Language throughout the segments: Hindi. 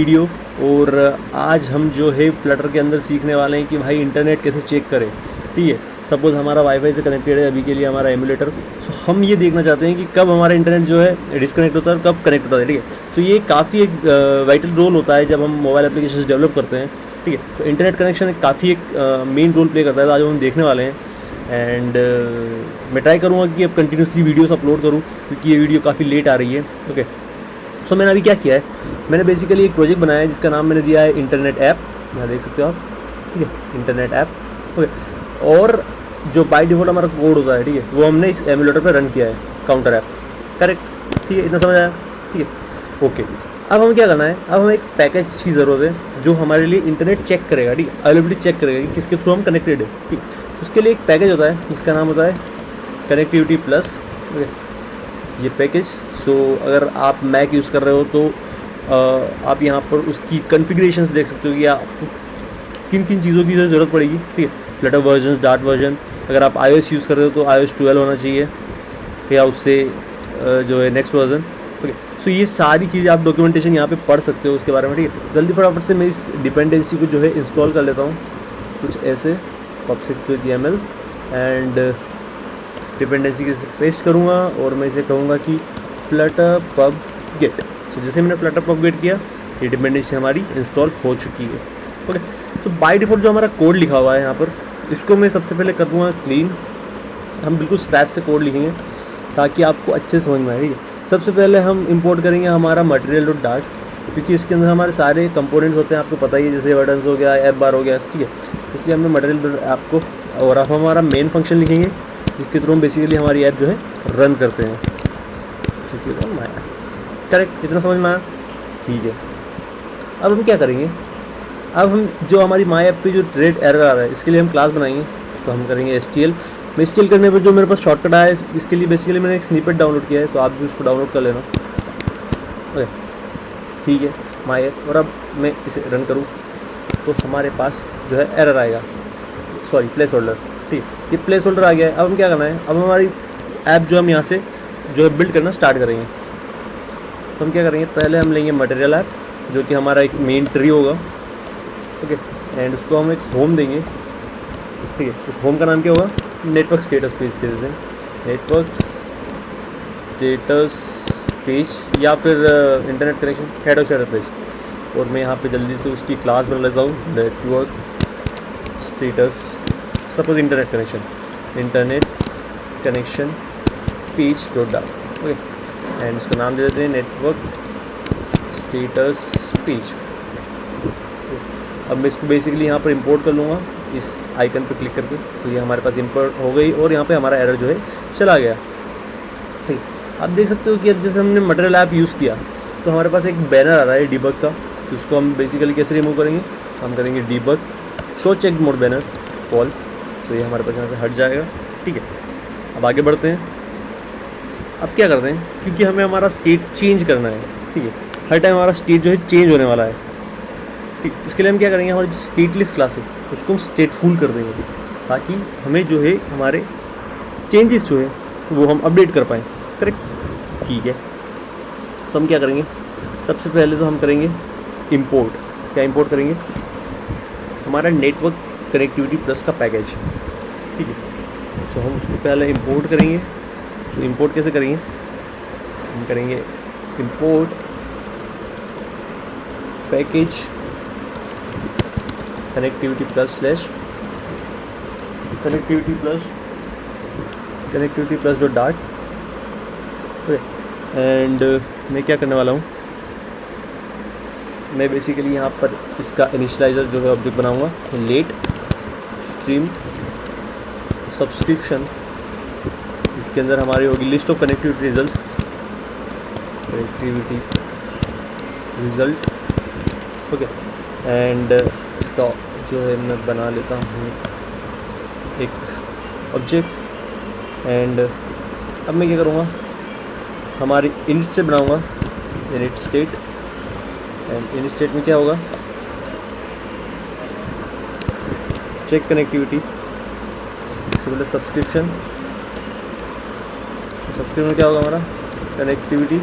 वीडियो। और आज हम जो है फ्लटर के अंदर सीखने वाले हैं कि भाई इंटरनेट कैसे चेक करें। ठीक है, सपोज़ हमारा वाईफाई से कनेक्टेड है अभी के लिए हमारा एमुलेटर, सो हम ये देखना चाहते हैं कि कब हमारा इंटरनेट जो है डिस्कनेक्ट होता है और कब कनेक्ट होता है। ठीक है, सो ये काफ़ी एक वाइटल रोल होता है जब हम मोबाइल एप्लीकेशन डेवलप करते हैं। ठीक है, तो इंटरनेट कनेक्शन काफ़ी एक मेन रोल प्ले करता है, तो आज हम देखने वाले हैं। एंड मैं ट्राई करूँगा कि अब कंटिन्यूसली वीडियोस अपलोड करूँ क्योंकि ये वीडियो काफ़ी लेट आ रही है। ओके, सो मैंने अभी क्या किया है, मैंने बेसिकली एक प्रोजेक्ट बनाया है जिसका नाम मैंने दिया है इंटरनेट ऐप। यहाँ देख सकते हो आप। ठीक है, इंटरनेट ऐप। ओके, और जो बाय डिफ़ॉल्ट हमारा कोड होता है, ठीक है, वो हमने इस एमुलेटर पर रन किया है, काउंटर ऐप। करेक्ट, ठीक है, इतना समझ आया। ठीक है, ओके। अब हमें क्या करना है, अब हमें एक पैकेज की ज़रूरत है जो हमारे लिए इंटरनेट चेक करेगा। ठीक है, अवेलेबिलिटी चेक करेगा कि किसके थ्रू हम कनेक्टेड है। ठीक, तो उसके लिए एक पैकेज होता है जिसका नाम होता है कनेक्टिविटी प्लस। ओके, ये पैकेज। सो अगर आप मैक यूज़ कर रहे हो तो आप यहाँ पर उसकी कॉन्फ़िगरेशंस देख सकते हो कि आपको किन किन चीज़ों की ज़रूरत पड़ेगी। ठीक है, फ्लटर वर्जन, डार्ट वर्जन। अगर आप iOS यूज़ कर रहे हो तो iOS 12 होना चाहिए या उससे जो है नेक्स्ट वर्जन। ओके, सो ये सारी चीज़ें आप डॉक्यूमेंटेशन यहाँ पे पढ़ सकते हो उसके बारे में। ठीक है, जल्दी फटाफट से मैं इस डिपेंडेंसी को जो है इंस्टॉल कर लेता हूँ कुछ ऐसे pub6.yaml एंड डिपेंडेंसी के पेस्ट करूँगा और मैं इसे कहूँगा कि फ्लटर पब गेट। सो जैसे मैंने फ्लटर पब गेट किया, ये डिपेंडेंसी हमारी इंस्टॉल हो चुकी है। ओके, तो बाय डिफ़ॉल्ट जो हमारा कोड लिखा हुआ है यहाँ पर, इसको मैं सबसे पहले कर दूँगा क्लीन। हम बिल्कुल स्क्रैच से कोड लिखेंगे ताकि आपको अच्छे से समझ में आए। ठीक है, सबसे पहले हम इंपोर्ट करेंगे हमारा material.dart क्योंकि इसके अंदर हमारे सारे कंपोनेंट्स होते हैं, आपको पता ही है, जैसे बटन्स हो गया, ऐप बार हो गया। ठीक है, इसलिए हमने मटेरियल ऐप को, और अब हमारा मेन फंक्शन लिखेंगे जिसके थ्रू हम बेसिकली हमारी ऐप जो है रन करते हैं। करेक्ट, इतना समझ में आया। ठीक है, अब हम क्या करेंगे, अब हम जो हमारी माई ऐप पे जो रेड एरर आ रहा है इसके लिए हम क्लास बनाएंगे। तो हम करेंगे STL। मैं STL करने पर जो मेरे पास शॉर्टकट आया है इसके लिए बेसिकली मैंने एक स्निपेट डाउनलोड किया है, तो आप भी उसको डाउनलोड कर लेना। ओके, ठीक है, माई ऐप। और अब मैं इसे रन करूँ तो हमारे पास जो है एरर आएगा, सॉरी प्लेस होल्डर। ठीक, ये प्लेस होल्डर आ गया है। अब हम क्या करना है, अब हमारी ऐप जो हम यहाँ से जो है बिल्ड करना स्टार्ट करेंगे। तो हम क्या करेंगे, पहले हम लेंगे मटेरियल ऐप जो कि हमारा एक मेन ट्री होगा। ओके, एंड उसको हम एक होम देंगे। ठीक है, उस होम का नाम क्या होगा, नेटवर्क स्टेटस पेज दे देते हैं, नेटवर्क स्टेटस पेज या फिर internet connection head of status page. और मैं यहाँ पे जल्दी से उसकी क्लास बना लेता हूँ, network status, suppose internet connection page dot डाल। ओके, एंड उसका नाम दे देते हैं नेटवर्क स्टेटस पेज। अब मैं इसको बेसिकली यहाँ पर इंपोर्ट कर लूँगा इस आइकन पर क्लिक करके, तो ये हमारे पास इंपोर्ट हो गई और यहाँ पे हमारा एरर जो है चला गया। ठीक, आप देख सकते हो कि अब जैसे हमने मटेरियल ऐप यूज़ किया तो हमारे पास एक बैनर आ रहा है डिबग का। तो उसको हम बेसिकली कैसे रिमूव करेंगे, हम करेंगे debug show check mode banner false. तो ये हमारे पास यहाँ से हट जाएगा। ठीक है, अब आगे बढ़ते हैं। अब क्या करते हैं, क्योंकि हमें हमारा स्टेट चेंज करना है। ठीक है, हर टाइम हमारा स्टेट जो है चेंज होने वाला है। ठीक, इसके लिए हम क्या करेंगे, हमारी जो स्टेटलेस क्लास है उसको हम स्टेटफुल कर देंगे ताकि हमें जो है हमारे चेंजेस जो है वो हम अपडेट कर पाएँ। करेक्ट, ठीक है। तो हम क्या करेंगे, सबसे पहले तो हम करेंगे इंपोर्ट। क्या इंपोर्ट करेंगे, हमारा नेटवर्क कनेक्टिविटी प्लस का पैकेज। ठीक है, तो हम उसको पहले इंपोर्ट करेंगे। तो इंपोर्ट कैसे करेंगे, हम करेंगे import package connectivity plus dot dart. And मैं क्या करने वाला हूँ, मैं बेसिकली यहाँ पर इसका इनिशियलाइज़र जो है ऑब्जेक्ट बनाऊँगा, लेट स्ट्रीम सब्सक्रिप्शन, जिसके अंदर हमारी होगी list of connectivity result. Okay, and इसका जो है मैं बना लेता हूँ एक ऑब्जेक्ट। एंड अब मैं क्या करूँगा, हमारी इनिट से बनाऊँगा init state. And init state में क्या होगा, चेक कनेक्टिविटी, इससे पहले सब्सक्रिप्शन में क्या होगा हमारा connectivity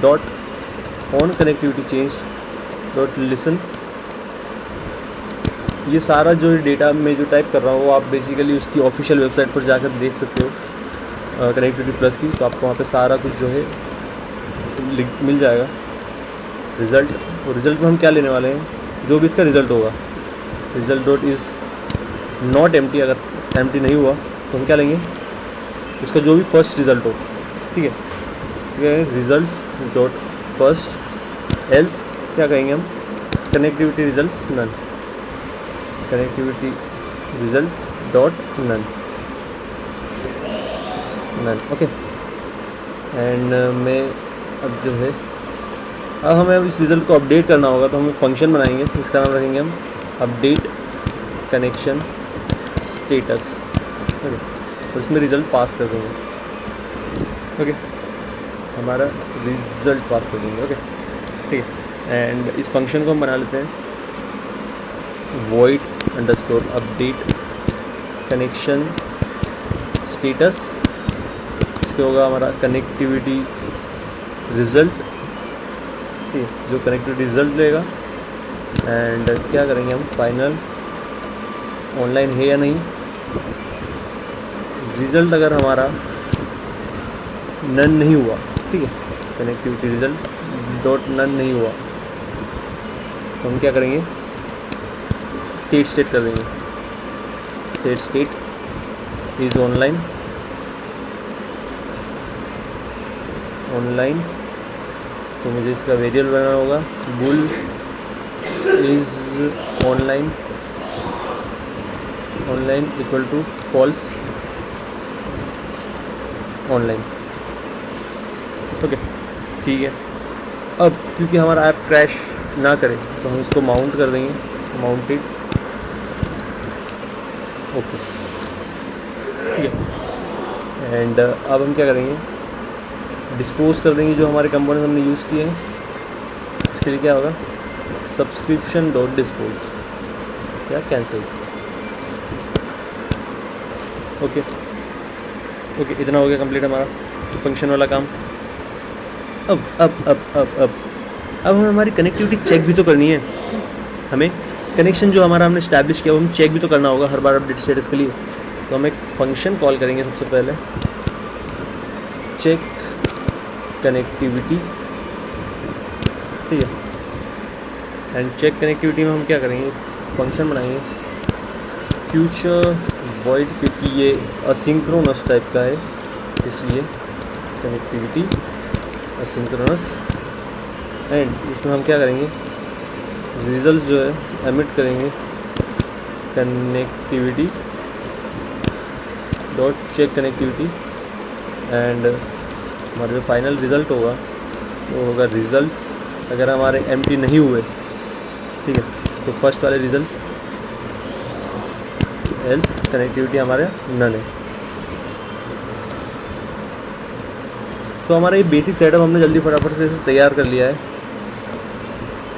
dot on connectivity change dot listen. ये सारा जो डेटा मैं जो टाइप कर रहा हूँ वो आप बेसिकली उसकी ऑफिशियल वेबसाइट पर जाकर देख सकते हो कनेक्टिविटी प्लस की, तो आपको वहाँ पे सारा कुछ जो है लिंक मिल जाएगा। रिज़ल्ट, और रिज़ल्ट में हम क्या लेने वाले हैं, जो भी इसका रिज़ल्ट होगा, result dot is not empty, अगर एम्प्टी नहीं हुआ तो हम क्या लेंगे, उसका जो भी फर्स्ट रिज़ल्ट हो, ठीक है, रिजल्ट्स डॉट फर्स्ट, एल्स क्या कहेंगे हम, connectivity results none, connectivity result dot none, okay. And मैं अब जो है, अब हमें इस रिज़ल्ट को अपडेट करना होगा, तो हम फंक्शन बनाएंगे, इसका नाम रखेंगे हम अपडेट कनेक्शन स्टेटस, ओके। तो इसमें रिज़ल्ट पास कर देंगे, ओके, हमारा रिज़ल्ट पास कर देंगे, ओके, ठीक है। एंड इस फंक्शन को हम बना लेते हैं void underscore update connection status, इसके होगा हमारा कनेक्टिविटी रिज़ल्ट, ठीक है, जो कनेक्टिविटी रिज़ल्ट लेगा। एंड क्या करेंगे हम, फाइनल ऑनलाइन है या नहीं, रिज़ल्ट अगर हमारा नन नहीं हुआ, ठीक है, कनेक्टिविटी रिज़ल्ट डॉट नन नहीं हुआ, तो हम क्या करेंगे, सेट स्टेट कर देंगे, set state is online, online, तो मुझे इसका वेरिएबल बनाना होगा, bool is online, online equal to false online, okay, ठीक है। अब क्योंकि हमारा ऐप क्रैश ना करे तो हम इसको माउंट कर देंगे, माउंटेड, ओके, ठीक है। एंड अब हम क्या करेंगे, डिस्पोज कर देंगे जो हमारे कंपोनेंट हमने यूज़ किए हैं, इसके लिए क्या होगा, सब्सक्रिप्शन डॉट डिस्पोज या कैंसिल, ओके, ओके, इतना हो गया कंप्लीट हमारा फंक्शन वाला काम। अब हमें हमारी कनेक्टिविटी चेक भी तो करनी है, हमें कनेक्शन जो हमारा हमने इस्टेब्लिश किया वो हम चेक भी तो करना होगा हर बार अपडेट स्टेटस के लिए। तो हम एक फंक्शन कॉल करेंगे सबसे पहले, चेक कनेक्टिविटी, ठीक है। एंड चेक कनेक्टिविटी में हम क्या करेंगे, फंक्शन बनाएंगे फ्यूचर वॉइड, क्योंकि ये असिंक्रोनस टाइप का है इसलिए कनेक्टिविटी असिंक्रोनस। एंड इसमें हम क्या करेंगे, रिजल्ट जो है एमिट करेंगे connectivity dot check connectivity. And हमारा जो फाइनल रिज़ल्ट होगा वो होगा रिज़ल्ट्स अगर हमारे एम्प्टी नहीं हुए, ठीक है, तो फर्स्ट वाले रिज़ल्ट्स, एल्स कनेक्टिविटी हमारे नन है। तो हमारा ये बेसिक सेटअप हमने जल्दी फटाफट से तैयार कर लिया है।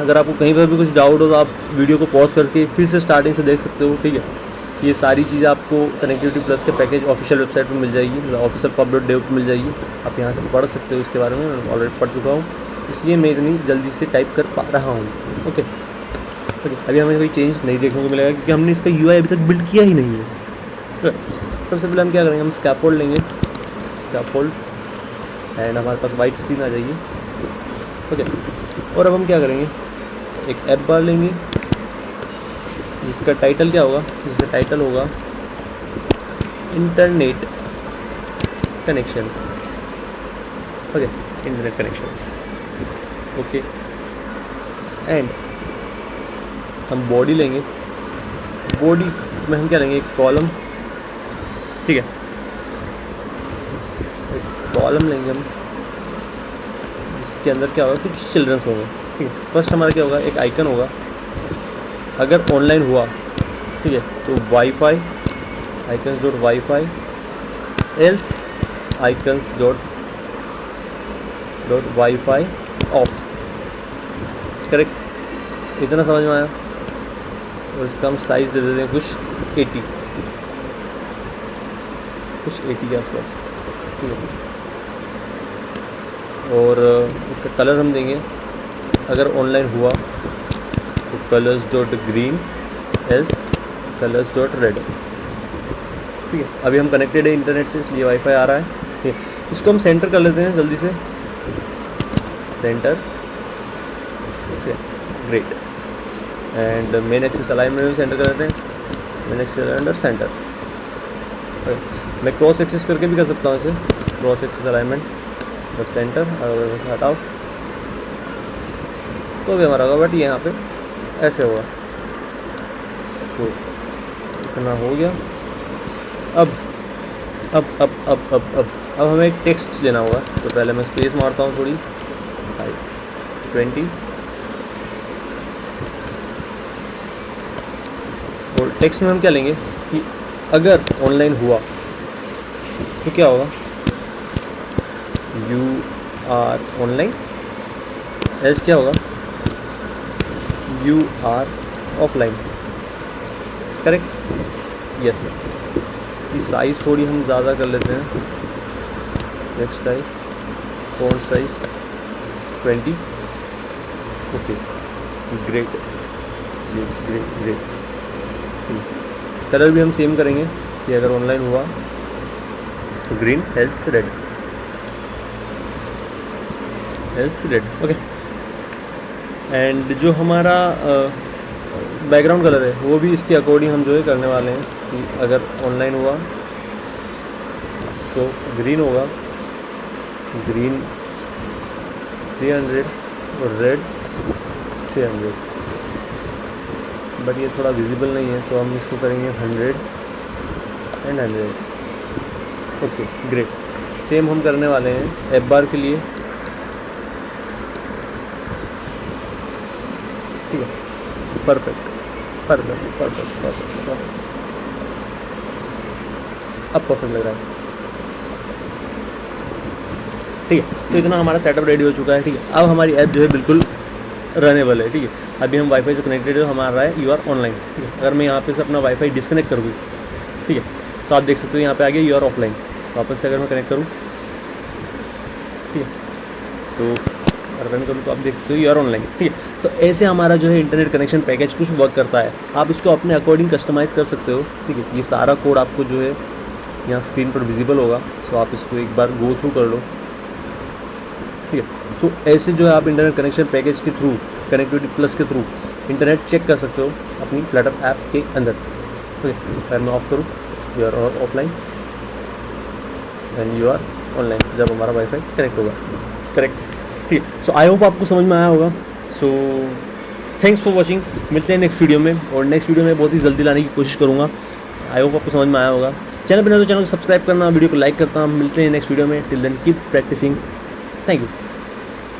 अगर आपको कहीं पर भी कुछ डाउट हो तो आप वीडियो को पॉज करके फिर से स्टार्टिंग से देख सकते हो, ठीक है। ये सारी चीज़ें आपको कनेक्टिविटी प्लस के पैकेज ऑफिशियल वेबसाइट पर मिल जाएगी, ऑफिशियल pub.dev पर मिल जाएगी, आप यहाँ से पढ़ सकते हो इसके बारे में, मैं ऑलरेडी पढ़ चुका हूँ, इसलिए मैं इतनी जल्दी से टाइप कर पा रहा हूँ, ओके। अभी हमें कोई चेंज नहीं देखने को मिलेगा क्योंकि हमने इसका UI अभी तक बिल्ड किया ही नहीं है। तो सबसे पहले हम क्या करेंगे, हम स्कैफोल्ड लेंगे, स्कैफोल्ड, एंड हमारे पास वाइट स्क्रीन आ जाएगी, ओके। और अब हम क्या करेंगे, एक ऐप बार लेंगे जिसका टाइटल क्या होगा, जिसका टाइटल होगा internet connection, okay, internet connection, okay. And हम बॉडी लेंगे, बॉडी में हम क्या लेंगे, एक कॉलम, ठीक है, एक कॉलम लेंगे हम जिसके अंदर क्या होगा, कुछ चिल्ड्रंस होंगे, ठीक है। फर्स्ट हमारा क्या होगा, एक आइकन होगा, अगर ऑनलाइन हुआ, ठीक है, तो wifi icons dot wifi, else icons dot wifi of, correct, इतना समझ में आया। और इसका हम साइज़ दे देते हैं कुछ 80 के आसपास, ठीक है। और इसका कलर हम देंगे अगर ऑनलाइन हुआ, तो colours dot green as colours dot red. ठीक है, अभी हम कनेक्टेड है इंटरनेट से, इसलिए वाईफाई आ रहा है। ठीक है, इसको हम सेंटर कर लेते हैं जल्दी से, centre. Okay great. And main axis alignment में सेंटर कर लेते हैं, मेन एक्सिस अंडर सेंटर। मैं क्रॉस एक्सिस करके भी कर सकता हूँ इसे, cross axis alignment but centre, अगर हटाओ तो भी हमारा होगा, बट यहाँ पे ऐसे होगा। तो इतना हो गया। अब हमें एक टेक्स्ट देना होगा, तो पहले मैं स्पेस मारता हूँ थोड़ी, 20। और टेक्स्ट में हम क्या लेंगे कि अगर ऑनलाइन हुआ तो क्या होगा, यू आर ऑनलाइन, एल्स क्या होगा, you are offline. Correct, yes. इसकी साइज़ थोड़ी हम ज़्यादा कर लेते हैं, text type font size 20। Okay great great great great. Colour भी हम सेम करेंगे कि अगर ऑनलाइन हुआ तो green else red, else red. Okay, and जो हमारा बैकग्राउंड कलर है वो भी इसके अकॉर्डिंग हम जो है करने वाले हैं कि अगर ऑनलाइन हुआ तो ग्रीन होगा, ग्रीन 300 और रेड 300। बट ये थोड़ा विजिबल नहीं है, तो हम इसको करेंगे 100 एंड 100। Okay great. सेम हम करने वाले हैं एफ बार के लिए। ठीक है, perfect perfect perfect perfect perfect. अब परफेक्ट लग रहा है। ठीक है, तो इतना हमारा सेटअप रेडी हो चुका है। ठीक है, अब हमारी ऐप जो है बिल्कुल रनेबल है। ठीक है, अभी हम वाईफाई से कनेक्टेड है, हमारा है यू आर ऑनलाइन। ठीक है, अगर मैं यहाँ पे से अपना वाईफाई डिस्कनेक्ट करूँ, ठीक है, तो आप देख सकते हो यहाँ पे आ गया यू आर ऑफलाइन। वापस से अगर मैं कनेक्ट करूँ, ठीक है, तो रन करूँ तो आप देख सकते हो यू आर ऑनलाइन। ठीक है, तो ऐसे हमारा जो है इंटरनेट कनेक्शन पैकेज कुछ वर्क करता है। आप इसको अपने अकॉर्डिंग कस्टमाइज़ कर सकते हो। ठीक है, ये सारा कोड आपको जो है यहाँ स्क्रीन पर विजिबल होगा, सो आप इसको एक बार गो थ्रू कर लो। ठीक है, सो ऐसे जो है आप इंटरनेट कनेक्शन पैकेज के थ्रू, कनेक्टिविटी प्लस के थ्रू इंटरनेट चेक कर सकते हो अपनी फ्लटर ऐप के अंदर। ठीक है, अगर मैं ऑफ करूँ, you are offline and you are online जब हमारा वाईफाई कनेक्ट होगा। करेक्ट। ठीक है, सो आई होप आपको समझ में आया होगा। So thanks for watching. मिलते हैं नेक्स्ट वीडियो में, और नेक्स्ट वीडियो में बहुत ही जल्दी लाने की कोशिश करूँगा। आई होप आपको समझ में आया होगा। चैनल पर नए तो चैनल को सब्सक्राइब करना, वीडियो को लाइक करना। मिलते हैं नेक्स्ट वीडियो में। Till then keep practising. Thank you.